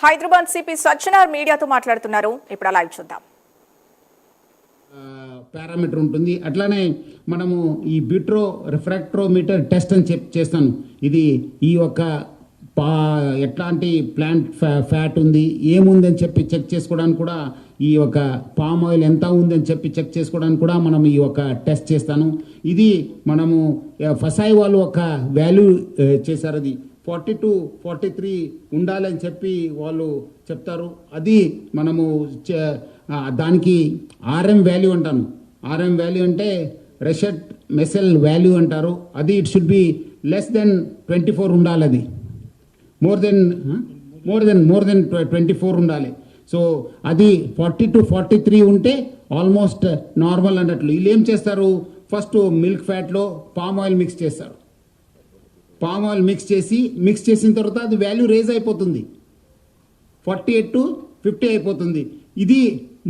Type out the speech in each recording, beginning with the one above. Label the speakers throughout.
Speaker 1: Hyderabad CP Sajjanar మీడియాతో మాట్లాడుతున్నారు. ఇప్పుడు లైవ్ చూద్దాం.
Speaker 2: పారామీటర్ ఉంటుంది. అట్లానే మనము ఈ బిట్రో రిఫ్రాక్ట్రోమీటర్ టెస్ట్ అని చేస్తాను. ఇది ఈ యొక్క ఎట్లాంటి ప్లాంట్ ఫ్యాట్ ఉంది, ఏముందని చెప్పి చెక్ చేసుకోవడానికి కూడా, ఈ యొక్క పామ్ ఆయిల్ ఎంత ఉందని చెప్పి చెక్ చేసుకోవడానికి కూడా మనం ఈ యొక్క టెస్ట్ చేస్తాను. ఇది మనము ఫసాయి వాళ్ళు ఒక వాల్యూ చేశారు. అది 42-43 ఉండాలని చెప్పి వాళ్ళు చెప్తారు. అది మనము దానికి ఆర్ఎం వాల్యూ అంటాను. ఆర్ఎం వాల్యూ అంటే రెషెట్ మెసెల్ వాల్యూ అంటారు. అది it should be less than 24 ఉండాలి. అది మోర్ దెన్ 24 ఉండాలి. సో అది 40-43 ఉంటే ఆల్మోస్ట్ నార్మల్ అన్నట్లు. వీళ్ళు ఏం చేస్తారు, ఫస్ట్ మిల్క్ ఫ్యాట్లో పామ్ ఆయిల్ మిక్స్ చేస్తారు. పామ్ ఆయిల్ మిక్స్ చేసిన తర్వాత అది వాల్యూ రేజ్ అయిపోతుంది, 48-50 అయిపోతుంది. ఇది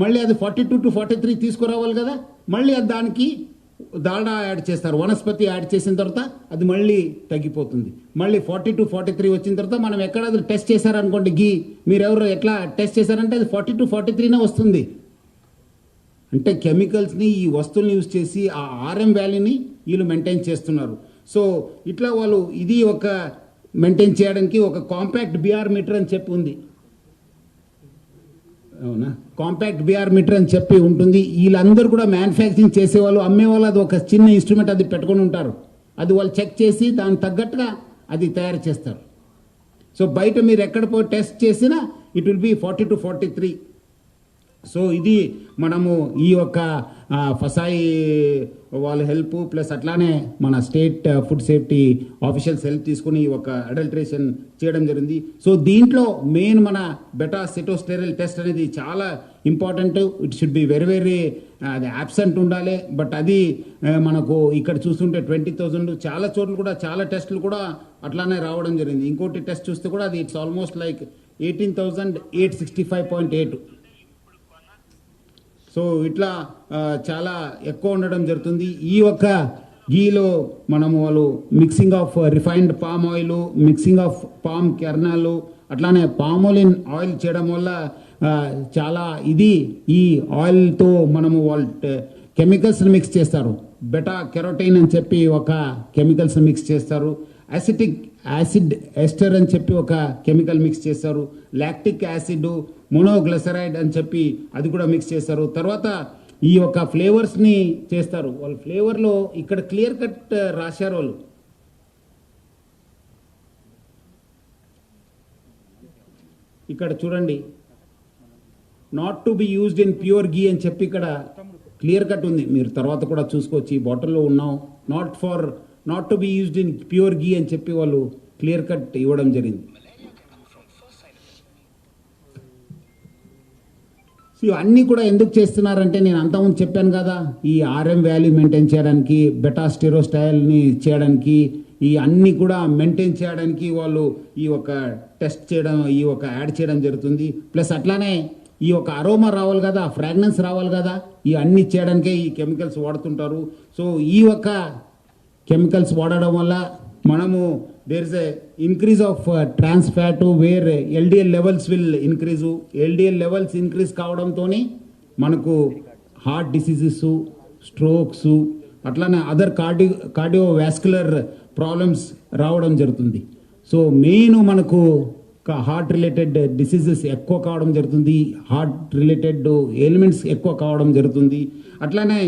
Speaker 2: మళ్ళీ అది 42-43 తీసుకురావాలి కదా, మళ్ళీ అది దానికి డాల్డా యాడ్ చేస్తారు, వనస్పతి యాడ్ చేసిన తర్వాత అది మళ్ళీ తగ్గిపోతుంది. మళ్ళీ 40-43 వచ్చిన తర్వాత మనం ఎక్కడ అది టెస్ట్ చేశారనుకోండి, మీరు ఎవరు ఎట్లా టెస్ట్ చేశారంటే అది 42-43నే వస్తుంది. అంటే కెమికల్స్ని, ఈ వస్తువులను యూజ్ చేసి ఆ ఆర్ఎం వాల్యూని వీళ్ళు మెయింటైన్ చేస్తున్నారు. సో ఇట్లా వాళ్ళు ఇది ఒక మెయింటైన్ చేయడానికి ఒక కాంపాక్ట్ బిఆర్ మీటర్ అని చెప్పి ఉంది. అవునా, కాంపాక్ట్ బిఆర్ మీటర్ అని చెప్పి ఉంటుంది. వీళ్ళందరూ కూడా మ్యానుఫ్యాక్చరింగ్ చేసేవాళ్ళు, అమ్మేవాళ్ళు అది ఒక చిన్న ఇన్స్ట్రుమెంట్ అది పెట్టుకొని ఉంటారు. అది వాళ్ళు చెక్ చేసి దానికి తగ్గట్టుగా అది తయారు చేస్తారు. సో బయట మీరు ఎక్కడ పోయి టెస్ట్ చేసినా ఇట్ విల్ బి 40-43. సో ఇది మనము ఈ యొక్క ఫసాయి వాళ్ళ హెల్ప్ ప్లస్ అట్లానే మన state food safety officials help తీసుకుని ఒక అడల్ట్రేషన్ చేయడం జరిగింది. సో దీంట్లో మెయిన్ మన బెటా సిటోస్టెరైల్ టెస్ట్ అనేది చాలా important. It should be very very అది అబ్సెంట్ ఉండాలి. బట్ అది మనకు ఇక్కడ చూస్తుంటే 20,000 చాలా చోట్ల కూడా చాలా టెస్టులు కూడా అట్లానే రావడం జరిగింది. ఇంకోటి టెస్ట్ చూస్తే కూడా అది ఇట్స్ ఆల్మోస్ట్ లైక్ 18,865.8. సో ఇట్లా చాలా ఎక్కువ ఉండడం జరుగుతుంది. ఈ యొక్క గీలో మనము వాళ్ళు mixing of refined palm oil, mixing of palm kernel, అట్లానే పామోలిన్ ఆయిల్ చేయడం వల్ల చాలా ఇది ఈ ఆయిల్తో మనము వాళ్ళు కెమికల్స్ని మిక్స్ చేస్తారు. బెటా కెరోటైన్ అని చెప్పి ఒక కెమికల్స్ మిక్స్ చేస్తారు. యాసిడ్ ఎస్టర్ అని చెప్పి ఒక కెమికల్ మిక్స్ చేస్తారు. లాక్టిక్ యాసిడ్, మోనోగ్లిసరైడ్ అని చెప్పి అది కూడా మిక్స్ చేస్తారు. తర్వాత ఈ యొక్క ఫ్లేవర్స్ని చేస్తారు. వాళ్ళ ఫ్లేవర్లో ఇక్కడ క్లియర్ కట్ రాశారు వాళ్ళు. ఇక్కడ చూడండి, not to be used in pure ghee అని చెప్పి ఇక్కడ క్లియర్ కట్ ఉంది. మీరు తర్వాత కూడా చూసుకోవచ్చు, ఈ బాటిల్లో ఉన్నాం. Not to be used in pure ghee అని చెప్పి వాళ్ళు క్లియర్ కట్ ఇవ్వడం జరిగింది. సో ఇవన్నీ కూడా ఎందుకు చేస్తున్నారంటే, నేను అంతకుముందు చెప్పాను కదా, ఈ ఆర్ఎం వాల్యూ మెయింటైన్ చేయడానికి, బెటా స్టెరోస్టైల్ని చేయడానికి, ఈ అన్నీ కూడా మెయింటైన్ చేయడానికి వాళ్ళు ఈ ఒక టెస్ట్ చేయడం, ఈ ఒక యాడ్ చేయడం జరుగుతుంది. ప్లస్ అట్లానే ఈ ఒక అరోమా రావాలి కదా, ఫ్రాగ్రెన్స్ రావాలి కదా, ఈ అన్నీ చేయడానికే ఈ కెమికల్స్ వాడుతుంటారు. సో ఈ ఒక కెమికల్స్ వాడడం వల్ల మనము there is a increase of trans fat where LDL levels will increase. LDL levels increase కావడంతో మనకు హార్ట్ డిసీజెస్, స్ట్రోక్స్, అట్లానే అదర్ కార్డియోవాస్కులర్ ప్రాబ్లమ్స్ రావడం జరుగుతుంది. సో మెయిన్ మనకు హార్ట్ రిలేటెడ్ డిసీజెస్ ఎక్కువ కావడం జరుగుతుంది, హార్ట్ రిలేటెడ్ ఎలిమెంట్స్ ఎక్కువ కావడం జరుగుతుంది. అట్లానే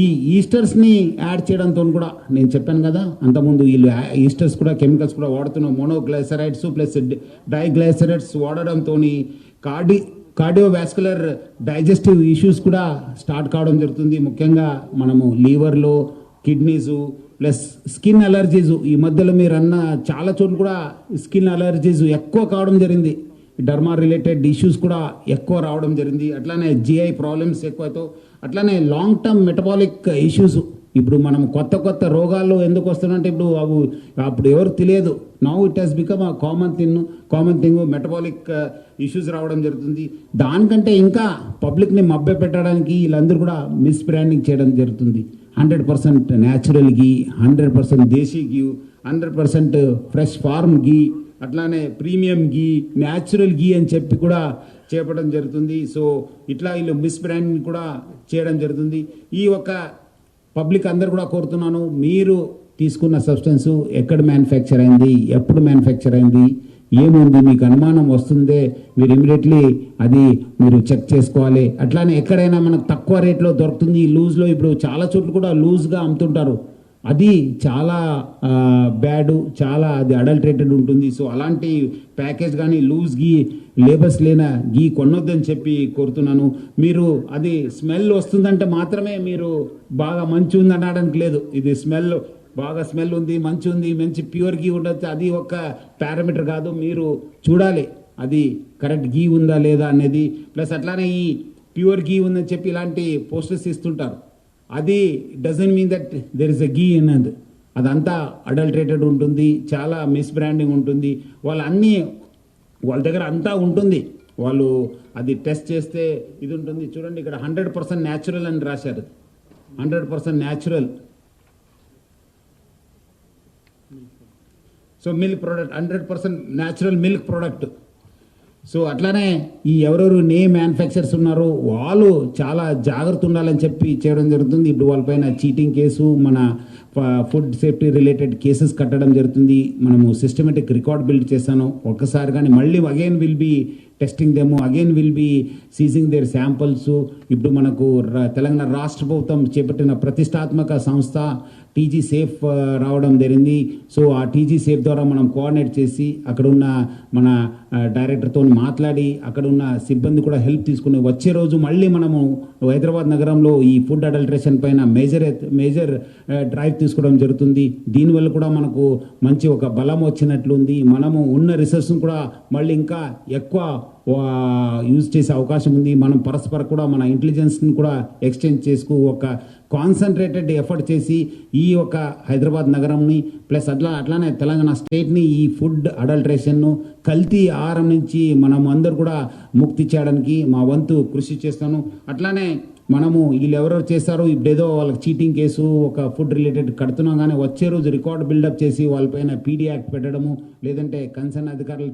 Speaker 2: ఈ ఈస్టర్స్ని యాడ్ చేయడంతో కూడా నేను చెప్పాను కదా అంతకుముందు, వీళ్ళు ఈస్టర్స్ కూడా కెమికల్స్ కూడా వాడుతున్నాం. మోనోగ్లైసరైడ్స్ ప్లస్ డైగ్లైసరైడ్స్ వాడడంతో కార్డియోవాస్కులర్ డైజెస్టివ్ ఇష్యూస్ కూడా స్టార్ట్ కావడం జరుగుతుంది. ముఖ్యంగా మనము లీవర్లో, కిడ్నీసు ప్లస్ స్కిన్ అలర్జీస్. ఈ మధ్యలో మీరు అన్న చాలా చోట్ల కూడా స్కిన్ అలర్జీస్ ఎక్కువ కావడం జరిగింది. డర్మా రిలేటెడ్ ఇష్యూస్ కూడా ఎక్కువ రావడం జరిగింది. అట్లానే జిఐ ప్రాబ్లమ్స్ ఎక్కువతో, అట్లానే లాంగ్ టర్మ్ మెటబాలిక్ ఇష్యూస్. ఇప్పుడు మనం కొత్త రోగాలు ఎందుకు వస్తున్నాయంటే అప్పుడు ఎవరు తెలియదు. Now it has become a common thing. Metabolic issues రావడం జరుగుతుంది. దానికంటే ఇంకా పబ్లిక్ని మభ్య పెట్టడానికి వీళ్ళందరూ కూడా మిస్ బ్రాండింగ్ చేయడం జరుగుతుంది. 100% న్యాచురల్ గీ, 100% దేశీ గీ, 100% ఫ్రెష్ ఫార్మ్ గీ, అట్లానే ప్రీమియం గీ, న్యాచురల్ గీ అని చెప్పి కూడా చేపట్టడం జరుగుతుంది. సో ఇట్లా వీళ్ళు మిస్ బ్రాండ్ కూడా చేయడం జరుగుతుంది. ఈ ఒక పబ్లిక్ అందరు కూడా కోరుతున్నాను, మీరు తీసుకున్న సబ్స్టెన్స్ ఎక్కడ మ్యానుఫ్యాక్చర్ అయింది, ఎప్పుడు మ్యానుఫ్యాక్చర్ అయింది, ఏముంది, మీకు అనుమానం వస్తుందే మీరు ఇమీడియట్లీ అది మీరు చెక్ చేసుకోవాలి. అట్లానే ఎక్కడైనా మనకు తక్కువ రేట్లో దొరుకుతుంది లూజ్లో, ఇప్పుడు చాలా చోట్ల కూడా లూజ్గా అమ్ముతుంటారు, అది చాలా బ్యాడ్, చాలా అది అడల్టరేటెడ్ ఉంటుంది. సో అలాంటి ప్యాకేజ్ కానీ లూజ్ గీ, లేబర్స్ లేన గీ కొనొద్దని చెప్పి కోరుతున్నాను. మీరు అది స్మెల్ వస్తుందంటే మాత్రమే మీరు బాగా మంచి ఉంది అనడానికి లేదు. ఇది స్మెల్ బాగా స్మెల్ ఉంది, మంచి ఉంది, మంచి ప్యూర్ గీ ఉండొచ్చు, అది ఒక పారామీటర్ కాదు. మీరు చూడాలి అది కరెక్ట్ గీ ఉందా లేదా అనేది. ప్లస్ అట్లానే ఈ ప్యూర్ గీ ఉందని చెప్పి ఇలాంటి పోస్టర్స్ ఇస్తుంటారు, అది doesn't mean that there is a ghee అన్నది. అదంతా అడల్టరేటెడ్ ఉంటుంది, చాలా మిస్ బ్రాండింగ్ ఉంటుంది. వాళ్ళ దగ్గర అంతా ఉంటుంది, వాళ్ళు అది టెస్ట్ చేస్తే ఇది ఉంటుంది. చూడండి ఇక్కడ 100% న్యాచురల్ అని రాశారు, 100% natural. So milk product 100% natural milk product. So అట్లానే ఈ ఎవరెవరు మ్యానుఫ్యాక్చర్స్ ఉన్నారో వాళ్ళు చాలా జాగ్రత్త ఉండాలని చెప్పి చేయడం జరుగుతుంది. ఇప్పుడు వాళ్ళపైన చీటింగ్ కేసు, మన ఫుడ్ సేఫ్టీ రిలేటెడ్ కేసెస్ కట్టడం జరుగుతుంది. మనము సిస్టమేటిక్ రికార్డ్ బిల్డ్ చేశాను. ఒక్కసారి కానీ మళ్ళీ again will be testing them, again will be seizing their samples. ఇప్పుడు మనకు తెలంగాణ రాష్ట్ర ప్రభుత్వం చేపట్టిన ప్రతిష్టాత్మక సంస్థ టీజీ సేఫ్ రావడం జరిగింది. సో ఆ టీజీ సేఫ్ ద్వారా మనం కోఆర్డినేట్ చేసి అక్కడున్న మన డైరెక్టర్తో మాట్లాడి అక్కడున్న సిబ్బంది కూడా హెల్ప్ తీసుకుని వచ్చే రోజు మళ్ళీ మనము హైదరాబాద్ నగరంలో ఈ ఫుడ్ అడల్టరేషన్ పైన మేజర్ డ్రైవ్ తీసుకోవడం జరుగుతుంది. దీనివల్ల కూడా మనకు మంచి ఒక బలం వచ్చినట్లుంది. మనము ఉన్న రిసోర్స్ని కూడా మళ్ళీ ఇంకా ఎక్కువ యూజ్ చేసే అవకాశం ఉంది. మనం పరస్పర కూడా మన ఇంటెలిజెన్స్ని కూడా ఎక్స్చేంజ్ చేసుకు ఒక కాన్సన్ట్రేటెడ్ ఎఫర్ట్ చేసి ఈ ఒక హైదరాబాద్ నగరంని ప్లస్ అట్లానే తెలంగాణ స్టేట్ని ఈ ఫుడ్ అడల్టరేషన్ను, కల్తీ ఆహారం నుంచి మనం అందరూ కూడా ముక్తి చేయడానికి మా వంతు కృషి చేస్తాను. అట్లానే మనము వీళ్ళు ఎవరెవరు చేస్తారో ఇప్పుడేదో వాళ్ళకి చీటింగ్ కేసు ఒక ఫుడ్ రిలేటెడ్ కడుతున్నాం, కానీ వచ్చే రోజు రికార్డ్ బిల్డప్ చేసి వాళ్ళపైన పీడీ యాక్ట్ పెట్టడము, లేదంటే కన్సర్న్ అధికారులు